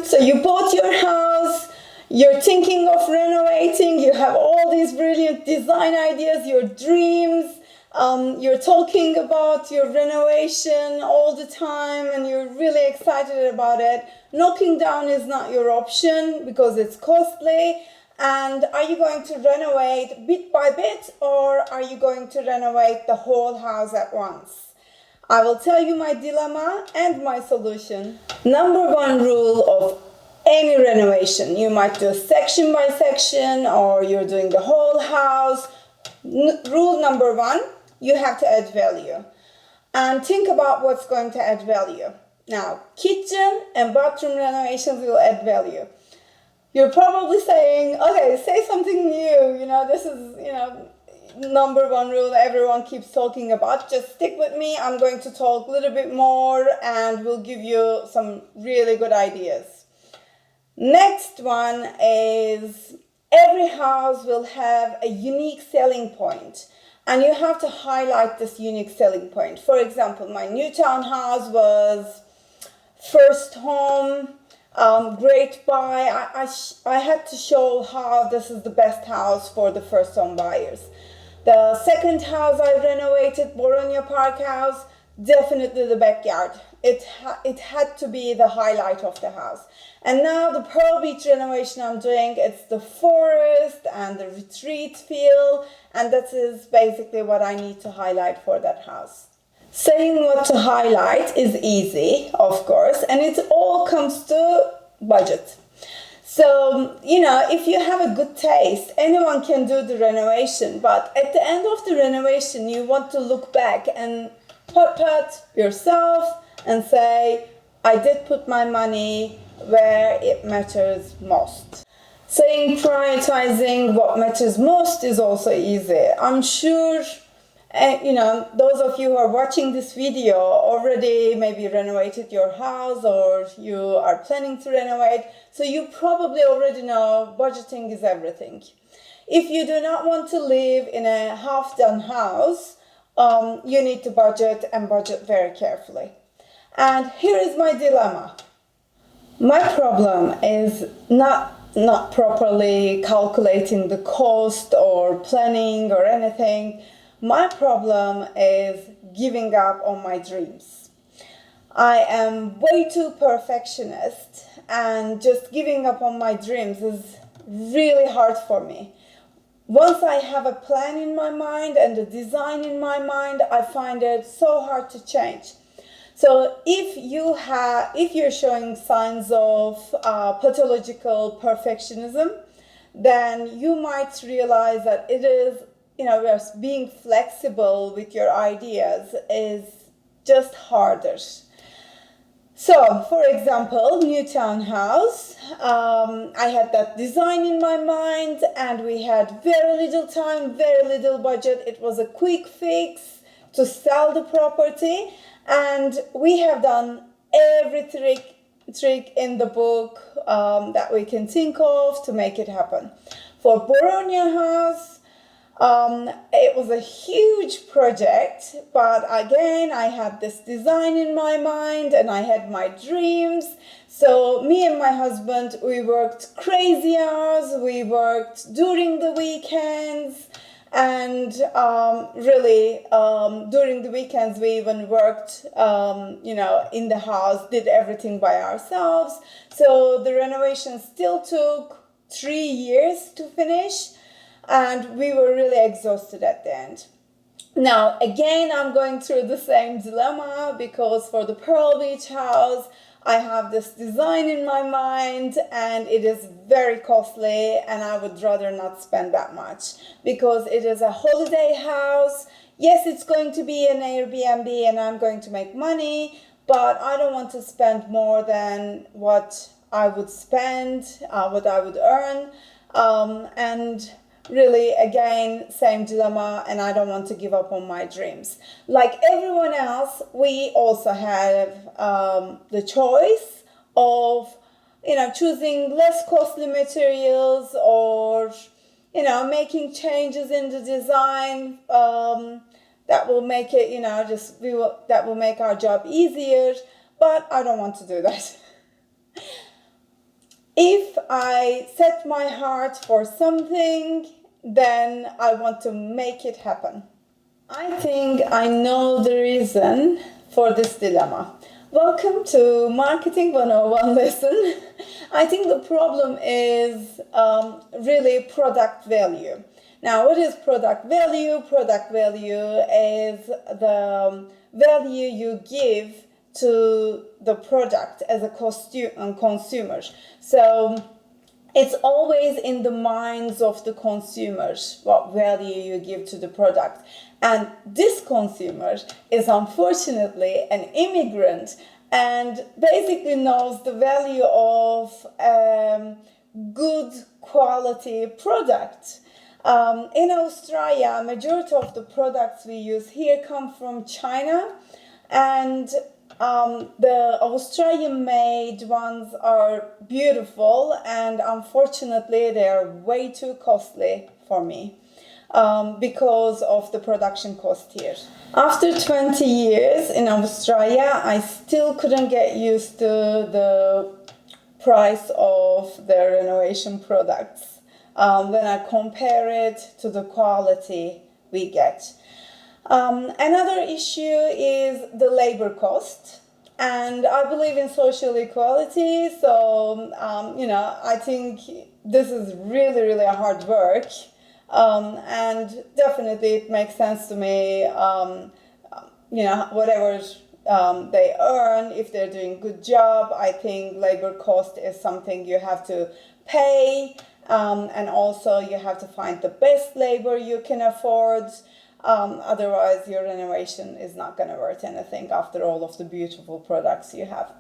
So you bought your house, you're thinking of renovating, you have all these brilliant design ideas, your dreams, you're talking about your renovation all the time and you're really excited about it. Knocking down is not your option because it's costly. And are you going to renovate bit by bit, or are you going to renovate the whole house at once? I will tell you my dilemma and my solution. Number one rule of any renovation, you might do section by section or you're doing the whole house. Rule number one, you have to add value. And think about what's going to add value. Now, kitchen and bathroom renovations will add value. You're probably saying, okay, say something new. This is, number one rule everyone keeps talking about. Just stick with me. I'm going to talk a little bit more and we'll give you some really good ideas. Next one is every house will have a unique selling point. And you have to highlight this unique selling point. For example, my new townhouse was first home, great buy. I had to show how this is the best house for the first home buyers. The second house I renovated, BORONIA Park House, definitely the backyard. It had to be the highlight of the house. And now the Pearl Beach renovation I'm doing, it's the forest and the retreat feel, and that is basically what I need to highlight for that house. Saying what to highlight is easy, of course, and it all comes to budget. So, if you have a good taste, anyone can do the renovation, but at the end of the renovation, you want to look back and pat yourself and say, I did put my money where it matters most. Saying prioritizing what matters most is also easy. I'm sure those of you who are watching this video already maybe renovated your house or you are planning to renovate. So you probably already know budgeting is everything. If you do not want to live in a half-done house, you need to budget and budget very carefully. And here is my dilemma. My problem is not properly calculating the cost or planning or anything. My problem is giving up on my dreams. I am way too perfectionist, and just giving up on my dreams is really hard for me. Once I have a plan in my mind and a design in my mind, I find it so hard to change. So if you're showing signs of pathological perfectionism, then you might realize that it is, being flexible with your ideas is just harder. So, for example, new townhouse, I had that design in my mind and we had very little time, very little budget. It was a quick fix to sell the property, and we have done every trick in the book that we can think of to make it happen. For BORONIA house, it was a huge project, but again, I had this design in my mind and I had my dreams. So me and my husband, we worked crazy hours, we worked during the weekends, and during the weekends we even worked, in the house, did everything by ourselves. So the renovation still took 3 years to finish. And we were really exhausted at the end. Now, again, I'm going through the same dilemma because for the Pearl Beach house, I have this design in my mind and it is very costly and I would rather not spend that much because it is a holiday house. Yes, it's going to be an Airbnb and I'm going to make money, but I don't want to spend more than what I would spend, what I would earn. And really, again, same dilemma, and I don't want to give up on my dreams. Like everyone else, we also have the choice of, choosing less costly materials or, making changes in the design that will make it, that will make our job easier. But I don't want to do that. If I set my heart for something, then I want to make it happen. I think I know the reason for this dilemma. Welcome to Marketing 101 lesson. I think the problem is really product value. Now, what is product value? Product value is the value you give to the product as a consumer. So it's always in the minds of the consumers what value you give to the product. And this consumer is unfortunately an immigrant and basically knows the value of good quality product. In Australia, majority of the products we use here come from China, and the Australian-made ones are beautiful, and unfortunately they are way too costly for me because of the production cost here. After 20 years in Australia, I still couldn't get used to the price of the renovation products when I compare it to the quality we get. Another issue is the labor cost, and I believe in social equality, so I think this is really hard work, and definitely it makes sense to me, whatever they earn, if they're doing a good job, I think labor cost is something you have to pay, and also you have to find the best labor you can afford. Otherwise, your renovation is not going to worth anything after all of the beautiful products you have.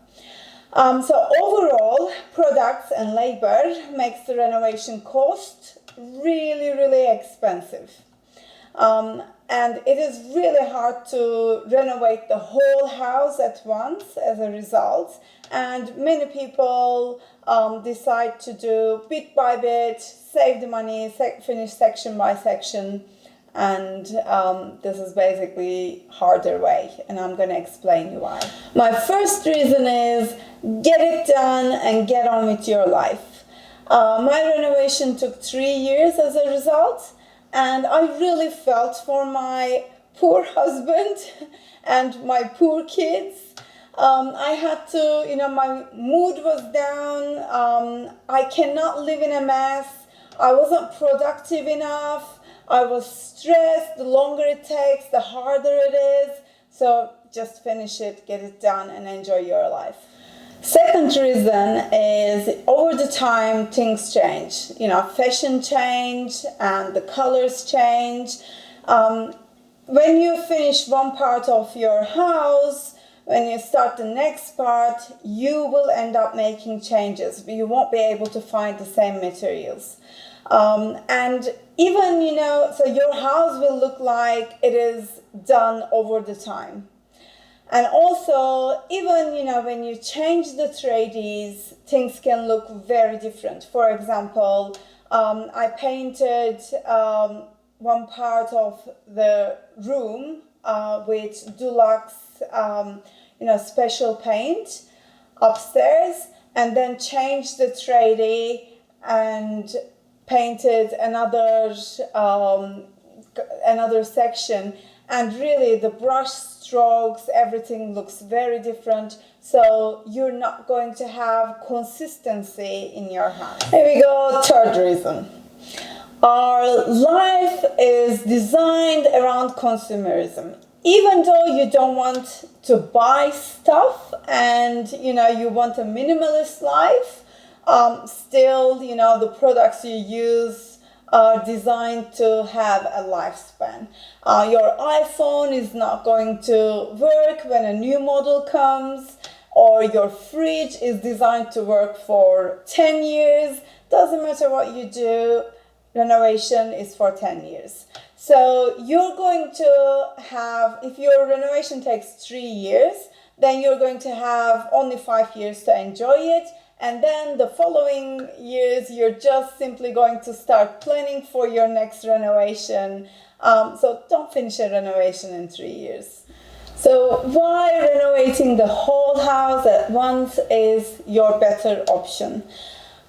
So overall, products and labor makes the renovation cost really expensive. And it is really hard to renovate the whole house at once as a result. And many people decide to do bit by bit, save the money, finish section by section. And this is basically harder way, and I'm going to explain you why. My first reason is get it done and get on with your life. My renovation took 3 years as a result, and I really felt for my poor husband and my poor kids. I had to, my mood was down. I cannot live in a mess. I wasn't productive enough. I was stressed. The longer it takes, the harder it is. So just finish it, get it done, and enjoy your life. Second reason is over the time things change. Fashion change and the colors change. When you finish one part of your house, when you start the next part, you will end up making changes. You won't be able to find the same materials. And even, so your house will look like it is done over the time. And also, even, when you change the tradies, things can look very different. For example, I painted one part of the room with deluxe, special paint upstairs, and then changed the tradie and painted another section, and really the brush strokes, everything looks very different, so you're not going to have consistency in your house. Here we go, third reason. Our life is designed around consumerism. Even though you don't want to buy stuff and you want a minimalist life, still, the products you use are designed to have a lifespan. Your iPhone is not going to work when a new model comes, or your fridge is designed to work for 10 years. Doesn't matter what you do, renovation is for 10 years. So you're going to have, if your renovation takes 3 years, then you're going to have only 5 years to enjoy it. And then the following years, you're just simply going to start planning for your next renovation. So don't finish a renovation in 3 years. So why renovating the whole house at once is your better option?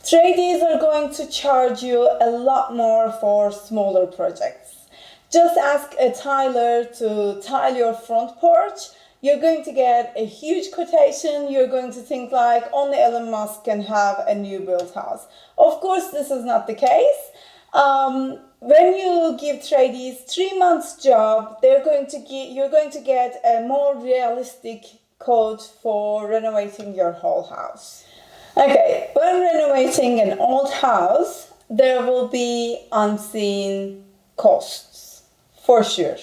Tradies are going to charge you a lot more for smaller projects. Just ask a tiler to tile your front porch. You're going to get a huge quotation. You're going to think like only Elon Musk can have a new built house. Of course, this is not the case. When you give tradies 3 months job, you're going to get a more realistic quote for renovating your whole house. Okay, when renovating an old house, there will be unseen costs, for sure.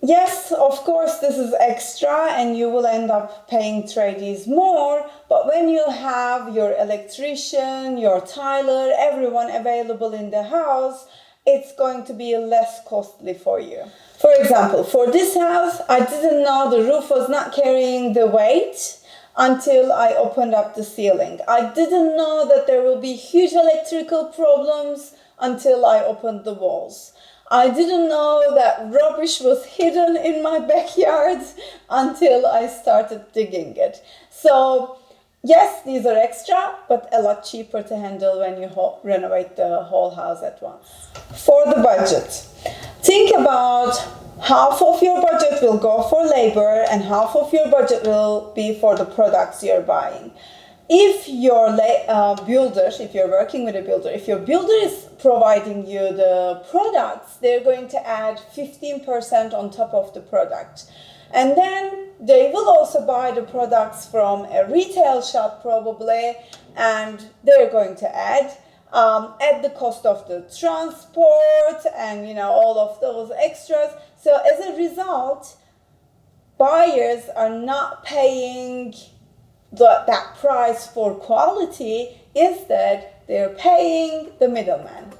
Yes, of course, this is extra and you will end up paying tradies more, but when you have your electrician, your tiler, everyone available in the house, it's going to be less costly for you. For example, for this house, I didn't know the roof was not carrying the weight until I opened up the ceiling. I didn't know that there will be huge electrical problems until I opened the walls. I didn't know that rubbish was hidden in my backyard until I started digging it. So, yes, these are extra, but a lot cheaper to handle when you renovate the whole house at once. For the budget, think about half of your budget will go for labor and half of your budget will be for the products you're buying. If your builder, if you're working with a builder, if your builder is providing you the products, they're going to add 15% on top of the product. And then they will also buy the products from a retail shop probably, and they're going to add at the cost of the transport and all of those extras. So as a result, buyers are not paying that price for quality. Instead, they're paying the middleman.